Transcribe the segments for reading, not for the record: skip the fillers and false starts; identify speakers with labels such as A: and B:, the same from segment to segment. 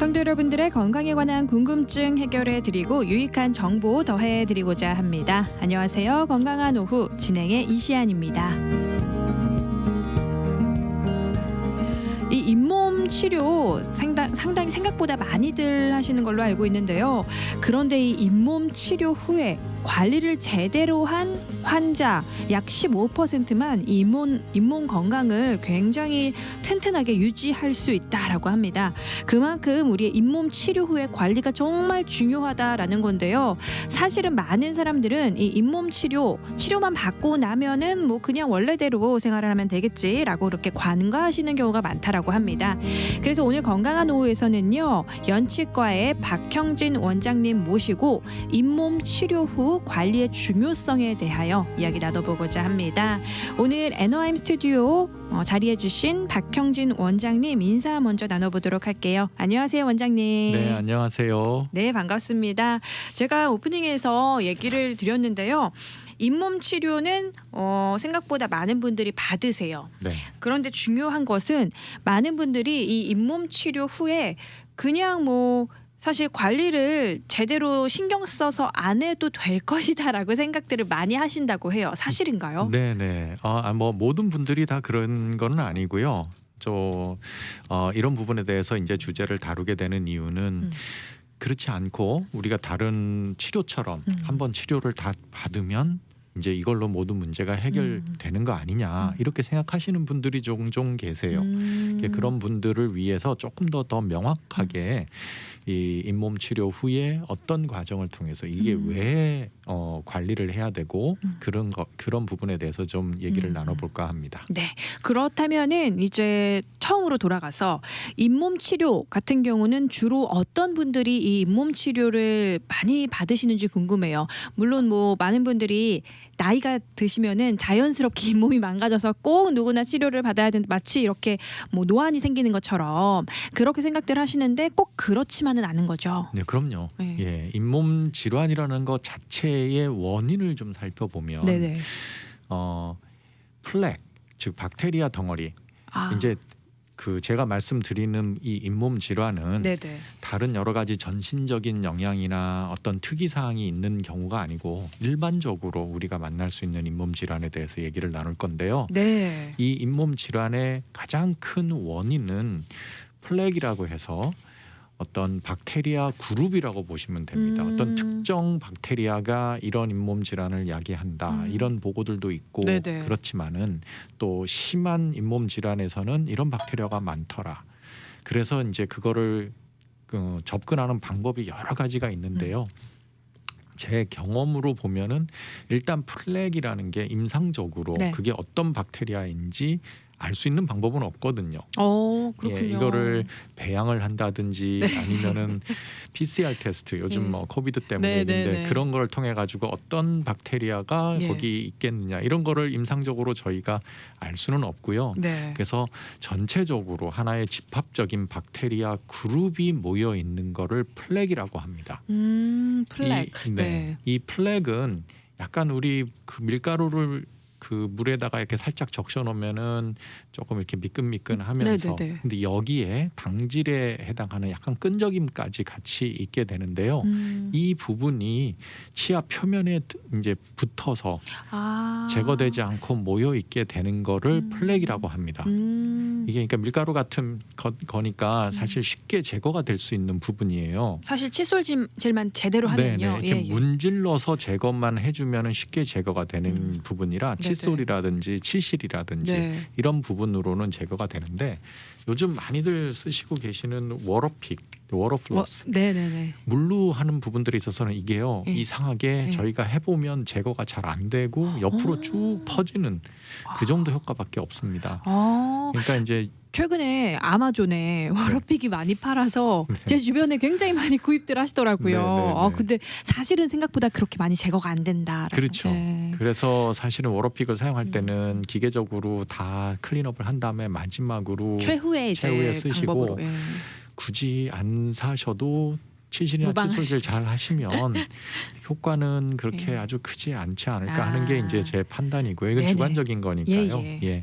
A: 성도 여러분들의 건강에 관한 궁금증 해결해드리고 유익한 정보 더해드리고자 합니다. 안녕하세요. 건강한 오후 진행의 이시안입니다. 이 잇몸 치료 상당히 생각보다 많이들 하시는 걸로 알고 있는데요. 그런데 이 잇몸 치료 후에 관리를 제대로 한 환자 약 15%만 이 잇몸 건강을 굉장히 튼튼하게 유지할 수 있다라고 합니다. 그만큼 우리의 잇몸 치료 후에 관리가 정말 중요하다라는 건데요. 사실은 많은 사람들은 이 잇몸 치료만 받고 나면은 뭐 그냥 원래대로 생활을 하면 되겠지라고 그렇게 관가하시는 경우가 많다라고 합니다. 그래서 오늘 건강한 오후에서는요. 연치과의 박형진 원장님 모시고 잇몸 치료 후 관리의 중요성에 대하여 이야기 나눠보고자 합니다. 오늘 애너하임 스튜디오 자리해 주신 박형진 원장님 인사 먼저 나눠보도록 할게요. 안녕하세요, 원장님.
B: 네, 안녕하세요.
A: 네, 반갑습니다. 제가 오프닝에서 얘기를 드렸는데요. 잇몸 치료는 생각보다 많은 분들이 받으세요.
B: 네.
A: 그런데 중요한 것은 많은 분들이 이 잇몸 치료 후에 그냥 사실 관리를 제대로 신경 써서 안 해도 될 것이다라고 생각들을 많이 하신다고 해요. 사실인가요?
B: 네네. 모든 분들이 다 그런 건 아니고요. 이런 부분에 대해서 이제 주제를 다루게 되는 이유는 그렇지 않고 우리가 다른 치료처럼 한번 치료를 다 받으면 이제 이걸로 모든 문제가 해결되는 거 아니냐 이렇게 생각하시는 분들이 종종 계세요. 그런 분들을 위해서 조금 더 명확하게 이 잇몸 치료 후에 어떤 과정을 통해서 이게 왜 관리를 해야 되고 그런 부분에 대해서 좀 얘기를 나눠볼까 합니다.
A: 네, 그렇다면은 이제 처음으로 돌아가서 잇몸 치료 같은 경우는 주로 어떤 분들이 이 잇몸 치료를 많이 받으시는지 궁금해요. 물론 많은 분들이 나이가 드시면은 자연스럽게 잇몸이 망가져서 꼭 누구나 치료를 받아야 되는 마치 이렇게 노안이 생기는 것처럼 그렇게 생각들 하시는데 꼭 그렇지만은 않은 거죠.
B: 네, 그럼요.
A: 네.
B: 예, 잇몸 질환이라는 것 자체의 원인을 좀 살펴보면
A: 네네.
B: 플렉, 즉 박테리아 덩어리. 이제 제가 말씀드리는 이 잇몸 질환은
A: 네네.
B: 다른 여러 가지 전신적인 영향이나 어떤 특이 사항이 있는 경우가 아니고 일반적으로 우리가 만날 수 있는 잇몸 질환에 대해서 얘기를 나눌 건데요.
A: 네.
B: 이 잇몸 질환의 가장 큰 원인은 플렉이라고 해서 어떤 박테리아 그룹이라고 보시면 됩니다. 어떤 특정 박테리아가 이런 잇몸 질환을 야기한다. 이런 보고들도 있고
A: 네네.
B: 그렇지만은 또 심한 잇몸 질환에서는 이런 박테리아가 많더라. 그래서 이제 그거를 접근하는 방법이 여러 가지가 있는데요. 제 경험으로 보면은 일단 플렉이라는 게 임상적으로
A: 네.
B: 그게 어떤 박테리아인지 알 수 있는 방법은 없거든요.
A: 그렇군요.
B: 예, 이거를 배양을 한다든지 아니면은 PCR 테스트 요즘 코비드 때문에 있는데 그런 걸 통해 가지고 어떤 박테리아가 거기 있겠느냐 이런 거를 임상적으로 저희가 알 수는 없고요.
A: 네.
B: 그래서 전체적으로 하나의 집합적인 박테리아 그룹이 모여 있는 거를 플렉이라고 합니다.
A: 플렉.
B: 이 플렉은 약간 우리 밀가루를 물에다가 이렇게 살짝 적셔 놓으면은 조금 이렇게 미끈미끈하면서 근데 여기에 당질에 해당하는 약간 끈적임까지 같이 있게 되는데요. 이 부분이 치아 표면에 이제 붙어서 제거되지 않고 모여 있게 되는 거를 플렉이라고 합니다. 이게 그러니까 밀가루 같은 거니까 사실 쉽게 제거가 될 수 있는 부분이에요.
A: 사실 칫솔질만 제대로 하면요.
B: 이렇게 문질러서 제거만 해주면은 쉽게 제거가 되는 부분이라 칫솔이라든지 치실이라든지 이런 부분으로는 제거가 되는데 요즘 많이들 쓰시고 계시는 워러픽, 워러플러스 물로 하는 부분들이 있어서는 이게요 이상하게 저희가 해보면 제거가 잘 안 되고 옆으로 쭉 퍼지는 그 정도 효과밖에 없습니다. 그러니까 이제
A: 최근에 아마존에 워러픽이 많이 팔아서 제 주변에 굉장히 많이 구입들 하시더라고요. 근데 사실은 생각보다 그렇게 많이 제거가 안 된다.
B: 그렇죠. 그래서 사실은 워러픽을 사용할 때는 기계적으로 다 클린업을 한 다음에 마지막으로
A: 최후에
B: 쓰시고
A: 방법으로.
B: 굳이 안 사셔도 치실이나
A: 무방하시-
B: 칫솔질 잘 하시면 효과는 그렇게
A: 예.
B: 아주 크지 않지 않을까 하는 게 이제 제 판단이고요. 이건
A: 네네.
B: 주관적인 거니까요.
A: 예, 예.
B: 예.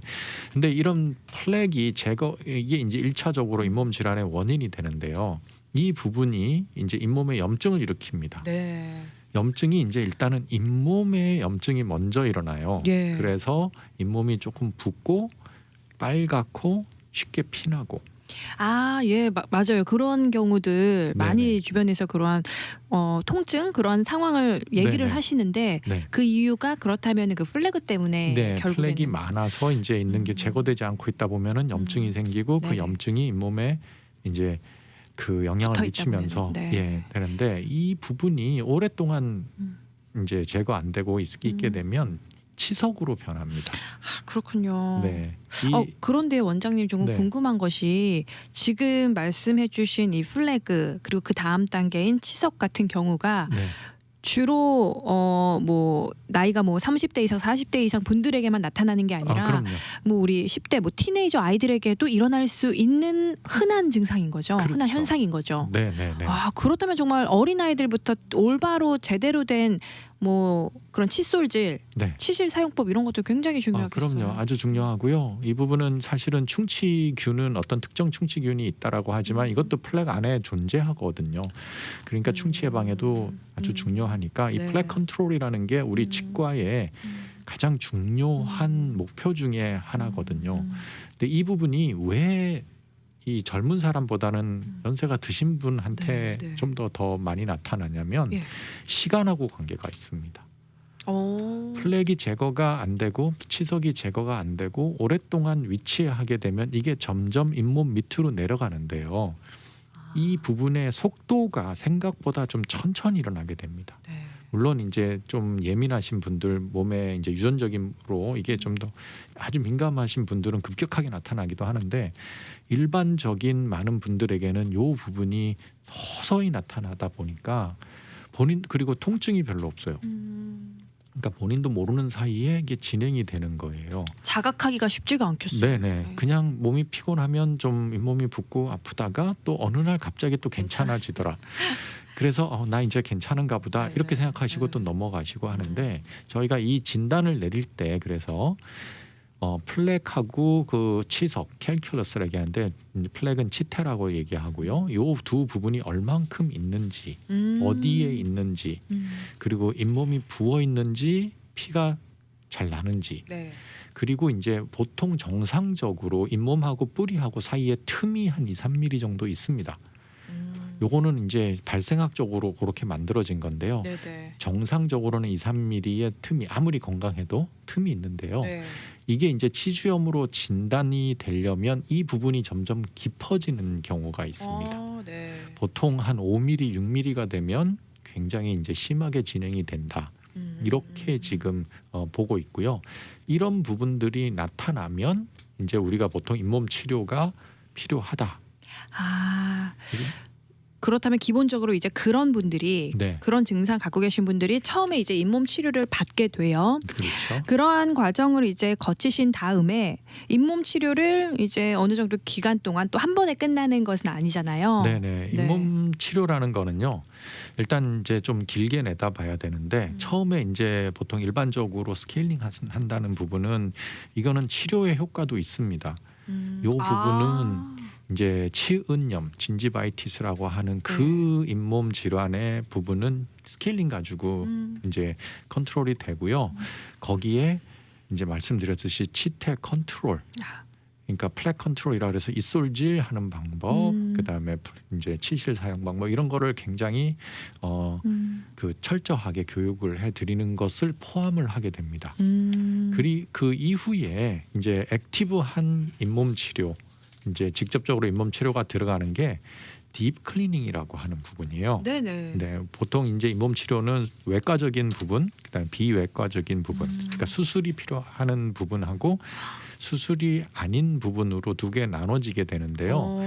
B: 근데 이런 플렉이 제거 이게 이제 1차적으로 잇몸 질환의 원인이 되는데요. 이 부분이 이제 잇몸에 염증을 일으킵니다.
A: 네.
B: 염증이 이제 일단은 잇몸에 염증이 먼저 일어나요.
A: 예.
B: 그래서 잇몸이 조금 붓고 빨갛고 쉽게 피나고.
A: 아, 예, 맞아요. 그런 경우들 많이
B: 네네.
A: 주변에서 그러한 통증 그런 상황을 얘기를
B: 네네.
A: 하시는데
B: 네.
A: 그 이유가 그렇다면 그 플래그 때문에
B: 네,
A: 결국에는
B: 플렉이 많아서 이제 있는 게 제거되지 않고 있다 보면은 염증이 생기고 그
A: 네네.
B: 염증이 잇몸에 이제 그 영향을
A: 붙어 있다
B: 미치면서
A: 보면은, 네.
B: 예 되는데 이 부분이 오랫동안
A: 음.
B: 이제 제거 안 되고 있게
A: 음.
B: 되면 치석으로 변합니다.
A: 아, 그렇군요.
B: 네,
A: 그런데 원장님 조금
B: 네.
A: 궁금한 것이 지금 말씀해주신 이 플래그 그리고 그 다음 단계인 치석 같은 경우가
B: 네.
A: 주로 뭐 나이가 뭐 30대 이상 40대 이상 분들에게만 나타나는 게 아니라
B: 그럼요.
A: 뭐 우리 10대 뭐 티네이저 아이들에게도 일어날 수 있는 흔한 증상인 거죠.
B: 그렇죠.
A: 흔한 현상인 거죠.
B: 네, 네, 네.
A: 아, 그렇다면 정말 어린 아이들부터 올바로 제대로 된 뭐 그런 칫솔질,
B: 네.
A: 치실 사용법 이런 것도 굉장히 중요하겠어요.
B: 그럼요. 아주 중요하고요. 이 부분은 사실은 충치균은 어떤 특정 충치균이 있다라고 하지만 이것도 플렉 안에 존재하거든요. 그러니까 충치 예방에도 아주 중요하니까 이
A: 네.
B: 플렉 컨트롤이라는 게 우리 치과의 가장 중요한 목표 중에 하나거든요. 근데 이 부분이 왜 이 젊은 사람보다는 연세가 드신 분한테
A: 네, 네.
B: 좀 더 많이 나타나냐면
A: 예.
B: 시간하고 관계가 있습니다.
A: 오.
B: 플렉이 제거가 안 되고 치석이 제거가 안 되고 오랫동안 위치하게 되면 이게 점점 잇몸 밑으로 내려가는데요. 이 부분의 속도가 생각보다 좀 천천히 일어나게 됩니다.
A: 네.
B: 물론 이제 좀 예민하신 분들 몸에 이제 유전적으로 이게 좀 더 아주 민감하신 분들은 급격하게 나타나기도 하는데 일반적인 많은 분들에게는 요 부분이 서서히 나타나다 보니까 본인 그리고 통증이 별로 없어요. 그러니까 본인도 모르는 사이에 이게 진행이 되는 거예요.
A: 자각하기가 쉽지가 않겠어요.
B: 네네. 그냥 몸이 피곤하면 좀 잇몸이 붓고 아프다가 또 어느 날 갑자기 또 괜찮아지더라. 그래서 나 이제 괜찮은가 보다
A: 네,
B: 이렇게
A: 네,
B: 생각하시고
A: 네.
B: 또 넘어가시고 하는데 저희가 이 진단을 내릴 때 그래서 플렉하고 그 치석 캘큘러스라고 얘기하는데 플렉은 치태라고 얘기하고요. 요 두 부분이 얼만큼 있는지 어디에 있는지 그리고 잇몸이 부어 있는지 피가 잘 나는지
A: 네.
B: 그리고 이제 보통 정상적으로 잇몸하고 뿌리하고 사이에 틈이 한 2, 3mm 정도 있습니다. 요거는 이제 발생학적으로 그렇게 만들어진 건데요.
A: 네네.
B: 정상적으로는 2, 3mm의 틈이 아무리 건강해도 틈이 있는데요.
A: 네.
B: 이게 이제 치주염으로 진단이 되려면 이 부분이 점점 깊어지는 경우가 있습니다.
A: 네.
B: 보통 한 5mm, 6mm가 되면 굉장히 이제 심하게 진행이 된다. 이렇게 지금 보고 있고요. 이런 부분들이 나타나면 이제 우리가 보통 잇몸 치료가 필요하다.
A: 아, 그렇다면 기본적으로 이제 그런 분들이
B: 네,
A: 그런 증상 갖고 계신 분들이 처음에 이제 잇몸 치료를 받게 돼요.
B: 그렇죠.
A: 그러한 과정을 이제 거치신 다음에 잇몸 치료를 이제 어느 정도 기간 동안 또 한 번에 끝나는 것은 아니잖아요.
B: 네네.
A: 네.
B: 잇몸 치료라는 거는요. 일단 이제 좀 길게 내다봐야 되는데 처음에 이제 보통 일반적으로 스케일링 한다는 부분은 이거는 치료의 효과도 있습니다. 요 부분은 이제 치은염, 진지바이티스라고 하는 그 잇몸 질환의 부분은 스케일링 가지고 이제 컨트롤이 되고요. 거기에 이제 말씀드렸듯이 치태 컨트롤, 그러니까 플렉 컨트롤이라 그래서 이솔질 하는 방법, 그다음에 이제 치실 사용 방법 이런 거를 굉장히 그 철저하게 교육을 해드리는 것을 포함을 하게 됩니다. 그 이후에 이제 액티브한 잇몸 치료, 이제 직접적으로 잇몸 치료가 들어가는 게 딥 클리닝이라고 하는 부분이에요.
A: 네네.
B: 네, 보통 이제 잇몸 치료는 외과적인 부분, 그다음 비외과적인 부분, 그러니까 수술이 필요한 부분하고 수술이 아닌 부분으로 두 개 나눠지게 되는데요.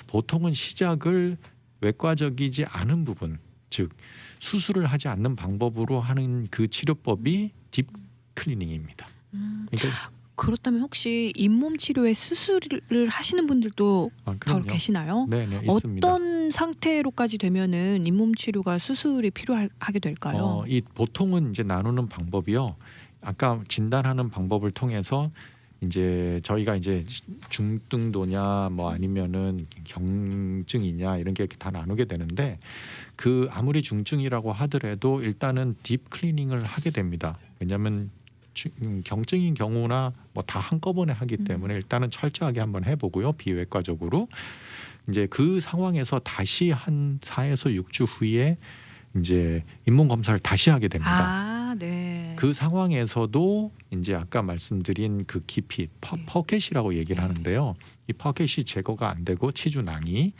B: 보통은 시작을 외과적이지 않은 부분, 즉 수술을 하지 않는 방법으로 하는 그 치료법이 딥 클리닝입니다. 그러니까
A: 그렇다면 혹시 잇몸 치료에 수술을 하시는 분들도 더
B: 그럼요.
A: 계시나요?
B: 네네 있습니다.
A: 어떤 상태로까지 되면은 잇몸 치료가 수술이 필요하게 될까요?
B: 이 보통은 이제 나누는 방법이요. 아까 진단하는 방법을 통해서 이제 저희가 이제 중등도냐 뭐 아니면은 경증이냐 이런 게 다 나누게 되는데 그 아무리 중증이라고 하더라도 일단은 딥 클리닝을 하게 됩니다. 왜냐하면 경증인 경우나 뭐 다 한꺼번에 하기 때문에 일단은 철저하게 한번 해보고요. 비외과적으로 이제 그 상황에서 다시 한 4에서 6주 후에 이제 잇몸 검사를 다시 하게 됩니다.
A: 네.
B: 그 상황에서도 이제 아까 말씀드린 그 깊이 퍼켓이라고 얘기를 하는데요. 이 퍼켓이 제거가 안 되고 치주낭이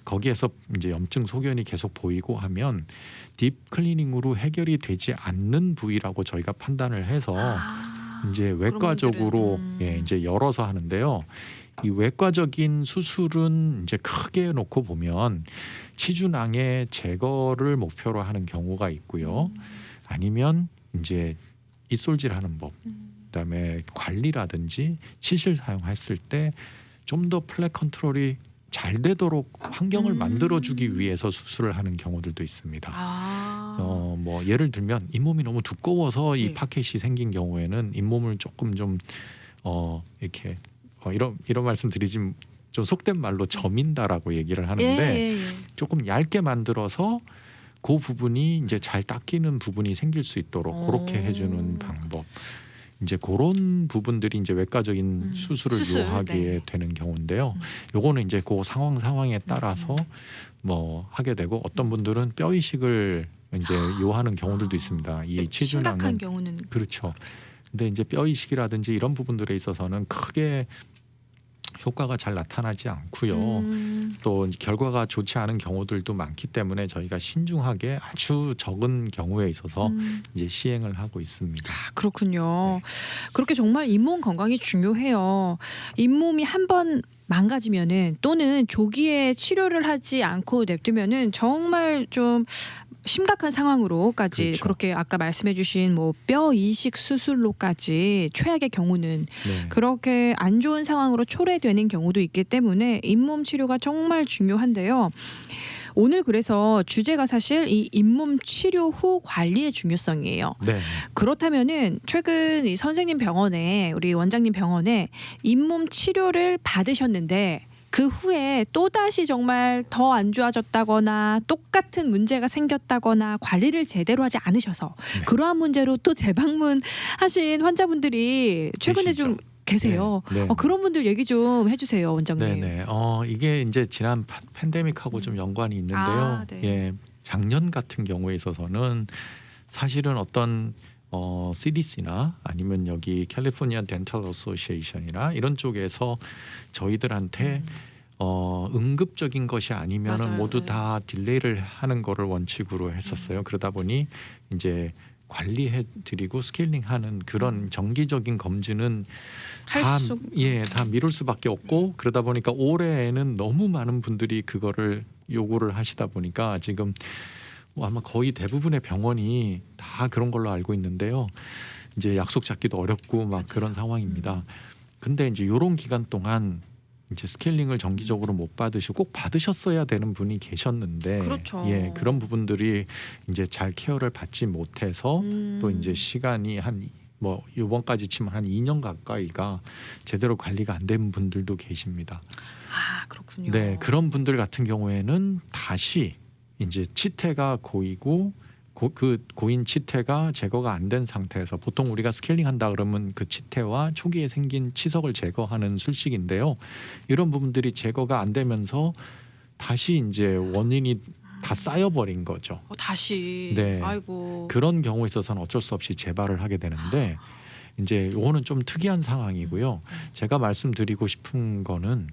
B: 거기에서 이제 염증 소견이 계속 보이고 하면 딥 클리닝으로 해결이 되지 않는 부위라고 저희가 판단을 해서 이제 외과적으로 이제 열어서 하는데요. 이 외과적인 수술은 이제 크게 놓고 보면 치주낭의 제거를 목표로 하는 경우가 있고요. 아니면 이제 입솔질하는 법, 그다음에 관리라든지 치실 사용했을 때 좀 더 플랫 컨트롤이 잘 되도록 환경을 만들어주기 위해서 수술을 하는 경우들도 있습니다. 뭐 예를 들면 잇몸이 너무 두꺼워서 이 파켓이 생긴 경우에는 잇몸을 조금 좀 이렇게 이런 말씀 드리지 좀 속된 말로 저민다라고 얘기를 하는데 조금 얇게 만들어서 그 부분이 이제 잘 닦이는 부분이 생길 수 있도록 그렇게 해주는 방법. 이제 그런 부분들이 이제 외과적인 수술을 요하게 되는 경우인데요. 요거는 이제 그 상황에 따라서 뭐 하게 되고 어떤 분들은 뼈 이식을 이제 요하는 경우들도 있습니다. 이 치주낭은
A: 심각한 경우는
B: 그렇죠. 근데 이제 뼈 이식이라든지 이런 부분들에 있어서는 크게 효과가 잘 나타나지 않고요. 또 결과가 좋지 않은 경우들도 많기 때문에 저희가 신중하게 아주 적은 경우에 있어서 이제 시행을 하고 있습니다.
A: 그렇군요. 그렇게 정말 잇몸 건강이 중요해요. 잇몸이 한번 망가지면은 또는 조기에 치료를 하지 않고 냅두면은 정말 좀 심각한 상황으로까지
B: 그렇죠.
A: 그렇게 아까 말씀해주신 뭐 뼈 이식 수술로까지 최악의 경우는 그렇게 안 좋은 상황으로 초래되는 경우도 있기 때문에 잇몸 치료가 정말 중요한데요. 오늘 그래서 주제가 사실 이 잇몸 치료 후 관리의 중요성이에요.
B: 네.
A: 그렇다면은 최근 이 선생님 병원에 우리 원장님 병원에 잇몸 치료를 받으셨는데 그 후에 또다시 정말 더 안 좋아졌다거나 똑같은 문제가 생겼다거나 관리를 제대로 하지 않으셔서 그러한 문제로 또 재방문하신 환자분들이 최근에
B: 계시죠.
A: 좀 계세요.
B: 네.
A: 그런 분들 얘기 좀 해주세요, 원장님.
B: 네네. 이게 이제 지난 팬데믹하고 좀 연관이 있는데요.
A: 네.
B: 예, 작년 같은 경우에 있어서는 사실은 어떤 CDC나 아니면 여기 캘리포니아 덴탈 어소시에이션이나 이런 쪽에서 저희들한테 응급적인 것이 아니면은
A: 맞아요.
B: 모두
A: 네.
B: 다 딜레이를 하는 거를 원칙으로 했었어요. 그러다 보니 이제 관리해드리고 스케일링하는 그런 정기적인 검진은 다 미룰 수밖에 없고 그러다 보니까 올해에는 너무 많은 분들이 그거를 요구를 하시다 보니까 지금 아마 거의 대부분의 병원이 다 그런 걸로 알고 있는데요. 이제 약속 잡기도 어렵고 막 그런 상황입니다. 근데 이제 요런 기간 동안 이제 스케일링을 정기적으로 못 받으시고 꼭 받으셨어야 되는 분이 계셨는데
A: 그렇죠.
B: 예, 그런 부분들이 이제 잘 케어를 받지 못해서 또 이제 시간이 뭐 이번까지 치면 한 2년 가까이가 제대로 관리가 안 된 분들도 계십니다.
A: 그렇군요.
B: 네, 그런 분들 같은 경우에는 다시 이제 치태가 고이고 그 고인 치태가 제거가 안 된 상태에서 보통 우리가 스케일링 한다 그러면 그 치태와 초기에 생긴 치석을 제거하는 술식인데요. 이런 부분들이 제거가 안 되면서 다시 이제 원인이 다 쌓여버린 거죠.
A: 다시.
B: 네.
A: 아이고.
B: 그런 경우에 있어서는 어쩔 수 없이 재발을 하게 되는데 이제 요거는 좀 특이한 상황이고요. 제가 말씀드리고 싶은 거는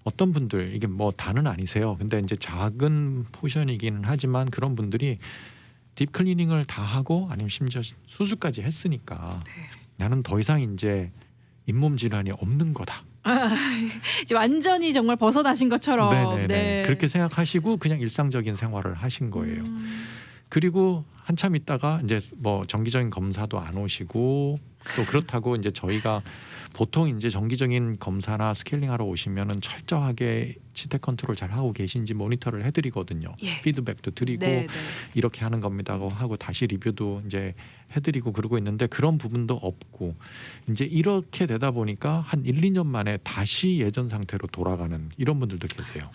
B: 어떤 분들 이게 뭐 다는 아니세요. 근데 이제 작은 포션이기는 하지만 그런 분들이 딥 클리닝을 다 하고 아니면 심지어 수술까지 했으니까 나는 더 이상 이제 잇몸 질환이 없는 거다.
A: 이제 완전히 정말 벗어나신 것처럼.
B: 네네네. 그렇게 생각하시고 그냥 일상적인 생활을 하신 거예요. 그리고 한참 있다가 이제 뭐 정기적인 검사도 안 오시고 또 그렇다고 이제 저희가 보통 이제 정기적인 검사나 스케일링하러 오시면은 철저하게 치태 컨트롤 잘 하고 계신지 모니터를 해드리거든요.
A: 예.
B: 피드백도 드리고
A: 네, 네.
B: 이렇게 하는 겁니다 하고 다시 리뷰도 이제 해드리고 그러고 있는데 그런 부분도 없고 이제 이렇게 되다 보니까 한 1, 2년 만에 다시 예전 상태로 돌아가는 이런 분들도 계세요.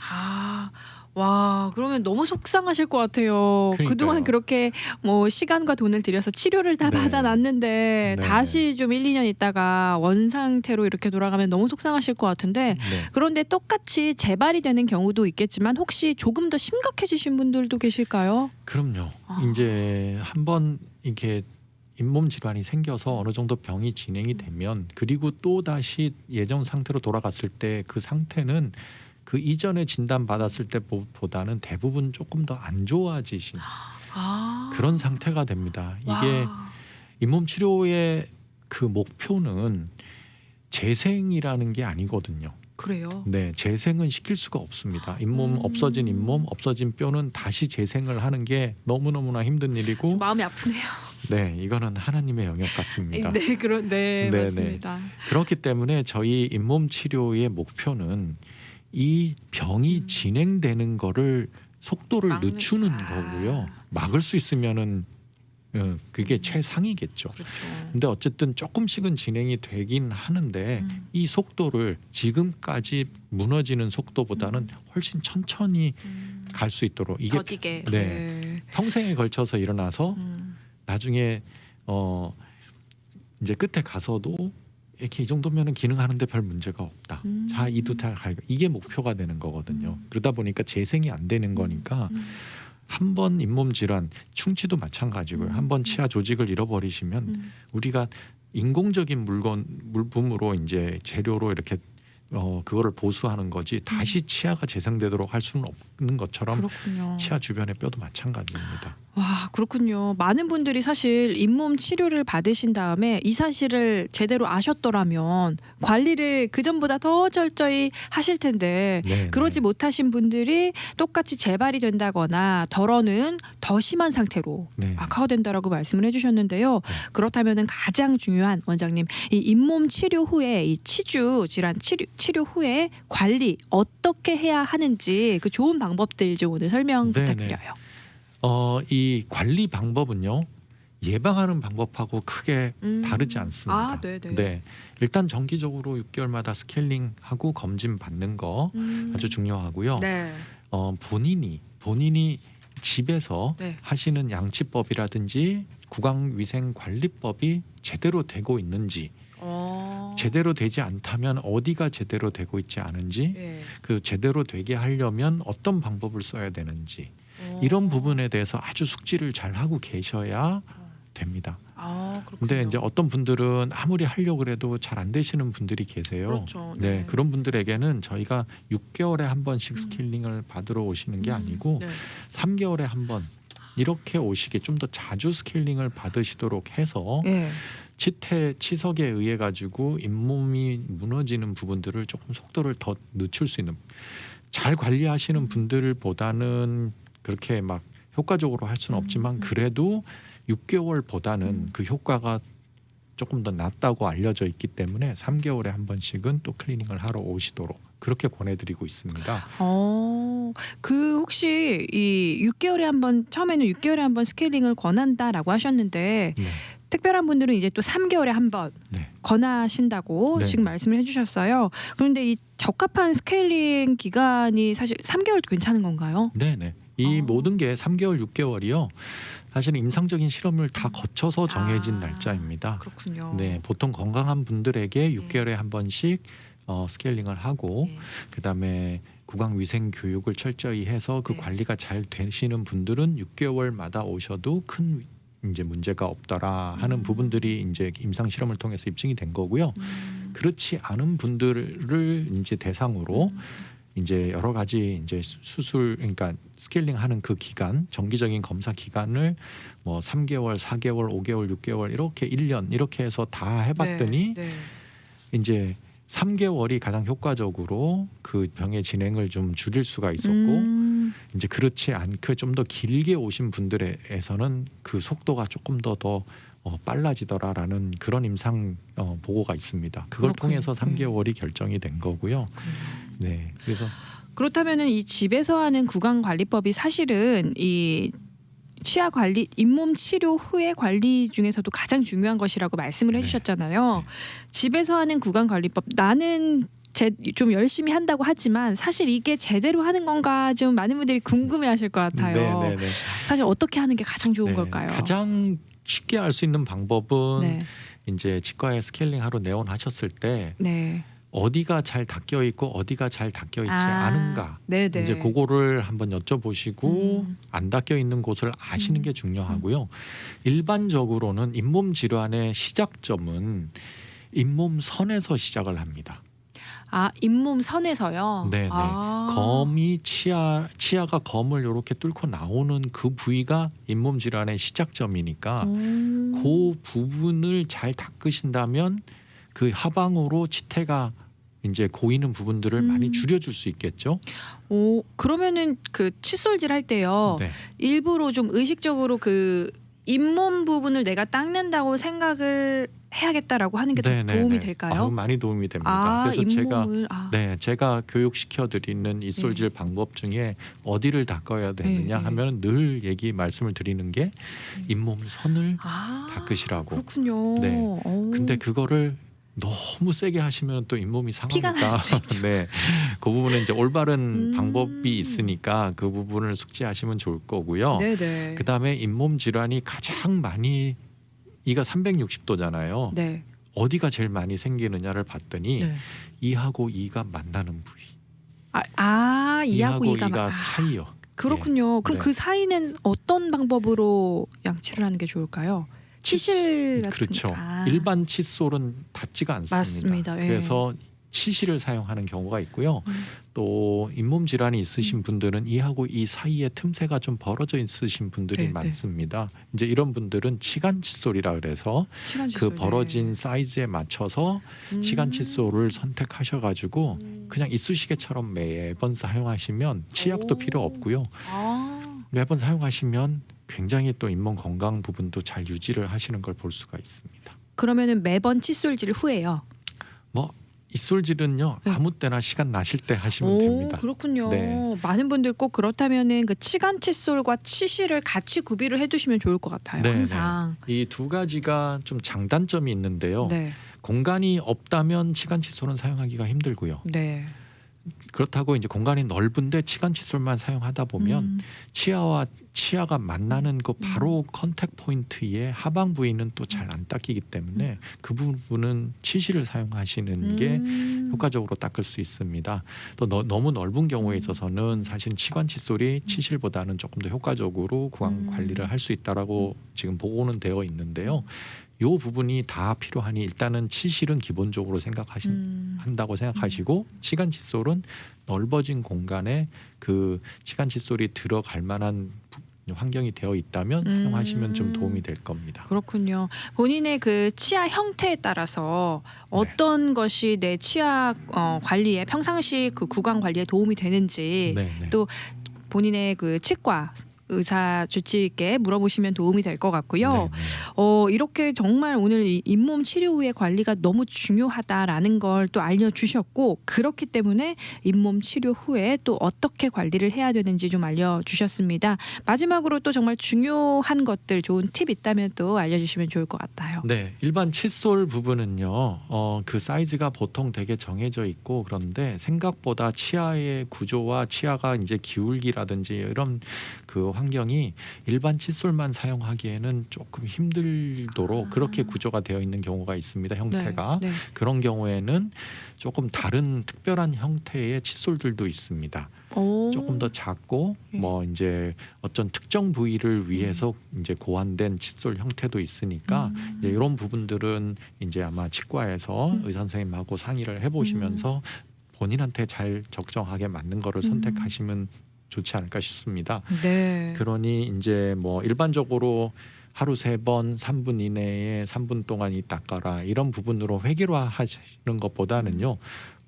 A: 와, 그러면 너무 속상하실 것 같아요.
B: 그러니까요.
A: 그동안 그렇게 뭐 시간과 돈을 들여서 치료를 다
B: 네.
A: 받아놨는데
B: 네.
A: 다시 좀 1, 2년 있다가 원상태로 이렇게 돌아가면 너무 속상하실 것 같은데
B: 네.
A: 그런데 똑같이 재발이 되는 경우도 있겠지만 혹시 조금 더 심각해지신 분들도 계실까요?
B: 그럼요.
A: 아.
B: 이제 한번 이렇게 잇몸 질환이 생겨서 어느 정도 병이 진행이 되면 그리고 또 다시 예전 상태로 돌아갔을 때 그 상태는 그 이전에 진단 받았을 때보다는 대부분 조금 더 안 좋아지신 그런 상태가 됩니다. 이게
A: 와.
B: 잇몸 치료의 그 목표는 재생이라는 게 아니거든요.
A: 그래요?
B: 네, 재생은 시킬 수가 없습니다. 잇몸 없어진 뼈는 다시 재생을 하는 게 너무너무나 힘든 일이고
A: 마음이 아프네요.
B: 네, 이거는 하나님의 영역 같습니다.
A: 네, 네,
B: 네,
A: 맞습니다.
B: 그렇기 때문에 저희 잇몸 치료의 목표는 이 병이 진행되는 거를 속도를
A: 막는-
B: 늦추는 거고요. 막을 수 있으면은 그게 최상이겠죠.
A: 그렇죠.
B: 근데 어쨌든 조금씩은 진행이 되긴 하는데 이 속도를 지금까지 무너지는 속도보다는 훨씬 천천히 갈 수 있도록 이게
A: 더디게.
B: 네. 평생에 걸쳐서 일어나서 나중에 이제 끝에 가서도 이렇게 이 정도면은 기능하는데 별 문제가 없다. 자, 이도 잘 갈. 이게 목표가 되는 거거든요. 그러다 보니까 재생이 안 되는 거니까 한 번 잇몸 질환, 충치도 마찬가지고요. 한 번 치아 조직을 잃어버리시면 우리가 인공적인 물품으로 이제 재료로 이렇게 그거를 보수하는 거지 다시 치아가 재생되도록 할 수는 없는 것처럼
A: 그렇군요.
B: 치아 주변의 뼈도 마찬가지입니다.
A: 와, 그렇군요. 많은 분들이 사실 잇몸 치료를 받으신 다음에 이 사실을 제대로 아셨더라면 관리를 그전보다 더 철저히 하실 텐데
B: 네,
A: 그러지 못하신 분들이 똑같이 재발이 된다거나 덜어는 더 심한 상태로
B: 네.
A: 악화된다라고 말씀을 해주셨는데요. 그렇다면은 가장 중요한 원장님 이 잇몸 치료 후에 이 치주 질환 치료 후에 관리 어떻게 해야 하는지 그 좋은 방법들 좀 오늘 설명
B: 네네.
A: 부탁드려요.
B: 이 관리 방법은요. 예방하는 방법하고 크게 다르지 않습니다.
A: 네네.
B: 네, 일단 정기적으로 6개월마다 스케일링하고 검진 받는 거 아주 중요하고요.
A: 네.
B: 본인이 집에서
A: 네.
B: 하시는 양치법이라든지 구강위생관리법이 제대로 되고 있는지 제대로 되지 않다면 어디가 제대로 되고 있지 않은지
A: 네.
B: 그 제대로 되게 하려면 어떤 방법을 써야 되는지 이런 부분에 대해서 아주 숙지를 잘 하고 계셔야 됩니다.
A: 그렇군요.
B: 근데 이제 어떤 분들은 아무리 하려고 해도 잘 안 되시는 분들이 계세요.
A: 그렇죠.
B: 네, 그런 분들에게는 저희가 6개월에 한 번씩 스케일링을 받으러 오시는 게 아니고
A: 네.
B: 3개월에 한 번 이렇게 오시게 좀 더 자주 스케일링을 받으시도록 해서
A: 네.
B: 치석에 의해 가지고 잇몸이 무너지는 부분들을 조금 속도를 더 늦출 수 있는 잘 관리하시는 분들보다는 그렇게 막 효과적으로 할 수는 없지만 그래도 6개월보다는 그 효과가 조금 더 낫다고 알려져 있기 때문에 3개월에 한 번씩은 또 클리닝을 하러 오시도록 그렇게 권해드리고 있습니다.
A: 그 혹시 이 6개월에 한 번 처음에는 6개월에 한 번 스케일링을 권한다라고 하셨는데
B: 네.
A: 특별한 분들은 이제 또 3개월에 한 번
B: 네.
A: 권하신다고
B: 네.
A: 지금 말씀을 해주셨어요. 그런데 이 적합한 스케일링 기간이 사실 3개월도 괜찮은 건가요?
B: 네네. 이 모든 게 3개월, 6개월이요. 사실은 임상적인 실험을 다 거쳐서 정해진 날짜입니다.
A: 그렇군요.
B: 네, 보통 건강한 분들에게 6개월에 한 번씩 스케일링을 하고
A: 네.
B: 그다음에 구강위생 교육을 철저히 해서 그
A: 네.
B: 관리가 잘 되시는 분들은 6개월마다 오셔도 큰 이제 문제가 없더라 하는 부분들이 이제 임상 실험을 통해서 입증이 된 거고요. 그렇지 않은 분들을 이제 대상으로 이제 여러 가지 이제 수술 그러니까 스케일링하는 그 기간 정기적인 검사 기간을 뭐 3개월, 4개월, 5개월, 6개월 이렇게 1년 이렇게 해서 다 해봤더니
A: 네.
B: 이제 3개월이 가장 효과적으로 그 병의 진행을 좀 줄일 수가 있었고 이제 그렇지 않게 좀 더 길게 오신 분들에서는 그 속도가 조금 더 빨라지더라라는 그런 임상 보고가 있습니다. 그걸
A: 그렇군요.
B: 통해서 3개월이 결정이 된 거고요. 네, 그래서
A: 그렇다면은 이 집에서 하는 구강 관리법이 사실은 이 치아 관리, 잇몸 치료 후의 관리 중에서도 가장 중요한 것이라고 말씀을
B: 네.
A: 해주셨잖아요.
B: 네.
A: 집에서 하는 구강 관리법, 나는 좀 열심히 한다고 하지만 사실 이게 제대로 하는 건가 좀 많은 분들이 궁금해하실 것 같아요.
B: 네.
A: 사실 어떻게 하는 게 가장 좋은 걸까요?
B: 가장 쉽게 알 수 있는 방법은
A: 네,
B: 이제 치과에 스케일링 하러 내원하셨을 때
A: 네.
B: 어디가 잘 닦여 있고 어디가 잘 닦여 있지 않은가
A: 네네.
B: 이제 그거를 한번 여쭤보시고 안 닦여 있는 곳을 아시는 게 중요하고요. 일반적으로는 잇몸 질환의 시작점은 잇몸 선에서 시작을 합니다.
A: 잇몸 선에서요.
B: 네네. 검이 치아가 검을 이렇게 뚫고 나오는 그 부위가 잇몸 질환의 시작점이니까 그 부분을 잘 닦으신다면 그 하방으로 치태가 이제 고이는 부분들을 많이 줄여줄 수 있겠죠.
A: 그러면은 그 칫솔질 할 때요.
B: 네.
A: 일부러 좀 의식적으로 그 잇몸 부분을 내가 닦는다고 생각을 해야겠다라고 하는 게 더 도움이 될까요?
B: 많이 도움이 됩니다. 그래서
A: 잇몸을
B: 제가 교육시켜 드리는 잇솔질 방법 중에 어디를 닦아야 되느냐 하면 늘 말씀을 드리는 게 잇몸 선을 닦으시라고.
A: 그렇군요.
B: 네. 근데 그거를 너무 세게 하시면 또 잇몸이
A: 피가 날
B: 상하니까
A: 수도 있죠.
B: 네, 그 부분은 이제 올바른 방법이 있으니까 그 부분을 숙지하시면 좋을 거고요.
A: 네네.
B: 그 다음에 잇몸 질환이 가장 많이 이가 360도잖아요.
A: 네.
B: 어디가 제일 많이 생기느냐를 봤더니
A: 네.
B: 이하고 이가 만나는 부위.
A: 이하고
B: 이가 사이요.
A: 그렇군요. 그럼
B: 네.
A: 그 사이는 어떤 방법으로 양치를 하는 게 좋을까요? 치실 같은
B: 그렇죠.
A: 거.
B: 일반 칫솔은 닿지가 않습니다.
A: 맞습니다. 예.
B: 그래서 치실을 사용하는 경우가 있고요. 또 잇몸 질환이 있으신 분들은 이하고 이 사이에 틈새가 좀 벌어져 있으신 분들이
A: 네,
B: 많습니다. 이제 이런 분들은 치간 칫솔이라 그래서
A: 시간
B: 그
A: 칫솔,
B: 벌어진 사이즈에 맞춰서 치간 칫솔을 선택하셔가지고 그냥 이쑤시개처럼 매번 사용하시면 치약도 필요 없고요. 매번 사용하시면 굉장히 또 잇몸 건강 부분도 잘 유지를 하시는 걸 볼 수가 있습니다.
A: 그러면은 매번 칫솔질 후에요.
B: 잇솔질은요 아무 때나 시간 나실 때 하시면 됩니다.
A: 그렇군요.
B: 네.
A: 많은 분들 꼭 그렇다면은 그 치간 칫솔과 치실을 같이 구비를 해두시면 좋을 것 같아요.
B: 네,
A: 항상.
B: 이 두 가지가 좀 장단점이 있는데요.
A: 네.
B: 공간이 없다면 치간 칫솔은 사용하기가 힘들고요.
A: 네.
B: 그렇다고 이제 공간이 넓은데 치간 칫솔만 사용하다 보면 치아가 만나는 그 바로 컨택 포인트의 하방 부위는 또 잘 안 닦이기 때문에 그 부분은 치실을 사용하시는 게 효과적으로 닦을 수 있습니다. 또 너무 넓은 경우에 있어서는 사실 치관 칫솔이 치실보다는 조금 더 효과적으로 구강 관리를 할 수 있다라고 지금 보고는 되어 있는데요. 요 부분이 다 필요하니 일단은 치실은 기본적으로 한다고 생각하시고 치간 칫솔은 넓어진 공간에 그 치간 칫솔이 들어갈 만한 환경이 되어 있다면 사용하시면 좀 도움이 될 겁니다.
A: 그렇군요. 본인의 그 치아 형태에 따라서 어떤 것이 내 치아 관리에 평상시 그 구강 관리에 도움이 되는지 또 본인의 그 치과 의사 주치 있게 물어보시면 도움이 될 것 같고요. 이렇게 정말 오늘 이 잇몸 치료 후의 관리가 너무 중요하다라는 걸 또 알려주셨고 그렇기 때문에 잇몸 치료 후에 또 어떻게 관리를 해야 되는지 좀 알려주셨습니다. 마지막으로 또 정말 중요한 것들 좋은 팁 있다면 또 알려주시면 좋을 것 같아요.
B: 네, 일반 칫솔 부분은요. 그 사이즈가 보통 되게 정해져 있고 그런데 생각보다 치아의 구조와 치아가 이제 기울기라든지 이런 그 환경이 일반 칫솔만 사용하기에는 조금 힘들도록 그렇게 구조가 되어 있는 경우가 있습니다. 형태가.
A: 네.
B: 그런 경우에는 조금 다른 특별한 형태의 칫솔들도 있습니다. 조금 더 작고 뭐 이제 어떤 특정 부위를 위해서 이제 고안된 칫솔 형태도 있으니까 이제 이런 부분들은 이제 아마 치과에서 의사 선생님하고 상의를 해보시면서 본인한테 잘 적정하게 맞는 거를 선택하시면 좋지 않을까 싶습니다.
A: 네.
B: 그러니 이제 뭐 일반적으로 하루 3번 3분 이내에 3분 동안 이 닦아라 이런 부분으로 획일화하시는 것보다는요.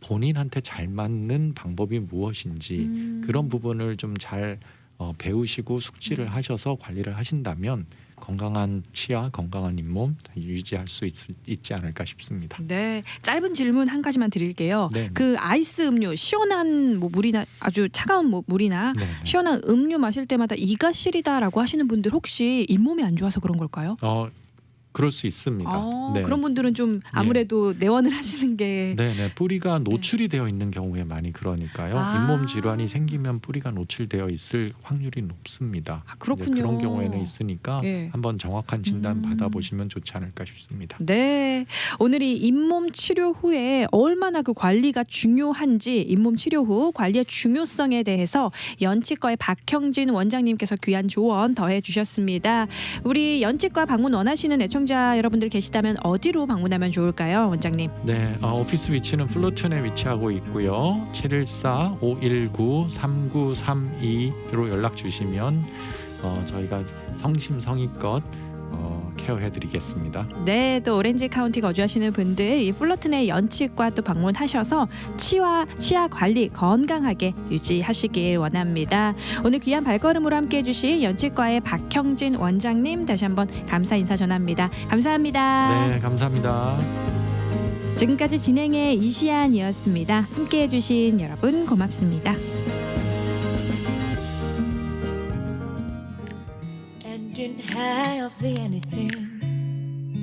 B: 본인한테 잘 맞는 방법이 무엇인지 그런 부분을 좀 잘 배우시고 숙지를 하셔서 관리를 하신다면 건강한 치아, 건강한 잇몸 유지할 수 있지 않을까 싶습니다.
A: 네, 짧은 질문 한 가지만 드릴게요.
B: 네.
A: 그 아이스 음료, 시원한 뭐 물이나 아주 차가운 뭐 물이나
B: 네.
A: 시원한 음료 마실 때마다 이가 시리다라고 하시는 분들 혹시 잇몸이 안 좋아서 그런 걸까요?
B: 그럴 수 있습니다. 네.
A: 그런 분들은 좀 아무래도 내원을 하시는 게
B: 네네, 뿌리가 노출이 되어 있는 경우에 많이 그러니까요. 잇몸 질환이 생기면 뿌리가 노출되어 있을 확률이 높습니다.
A: 그렇군요.
B: 이제 그런 경우에는 있으니까
A: 예.
B: 한번 정확한 진단 받아보시면 좋지 않을까 싶습니다.
A: 네, 오늘 이 잇몸 치료 후에 얼마나 그 관리가 중요한지 잇몸 치료 후 관리의 중요성에 대해서 연치과의 박형진 원장님께서 귀한 조언 더해 주셨습니다. 우리 연치과 방문 원하시는 애청자 여러분들 계시다면 어디로 방문하면 좋을까요, 원장님?
B: 네, 오피스 위치는 플로튼에 위치하고 있고요. 714-519-3932로 연락 주시면 저희가 성심성의껏 케어해드리겠습니다.
A: 네, 또 오렌지 카운티 거주하시는 분들 이 플러튼의 연치과 또 방문하셔서 치아 관리 건강하게 유지하시길 원합니다. 오늘 귀한 발걸음으로 함께해 주신 연치과의 박형진 원장님 다시 한번 감사 인사 전합니다. 감사합니다.
B: 네, 감사합니다.
A: 지금까지 진행의 이시안이었습니다. 함께해 주신 여러분 고맙습니다.
C: And didn't have anything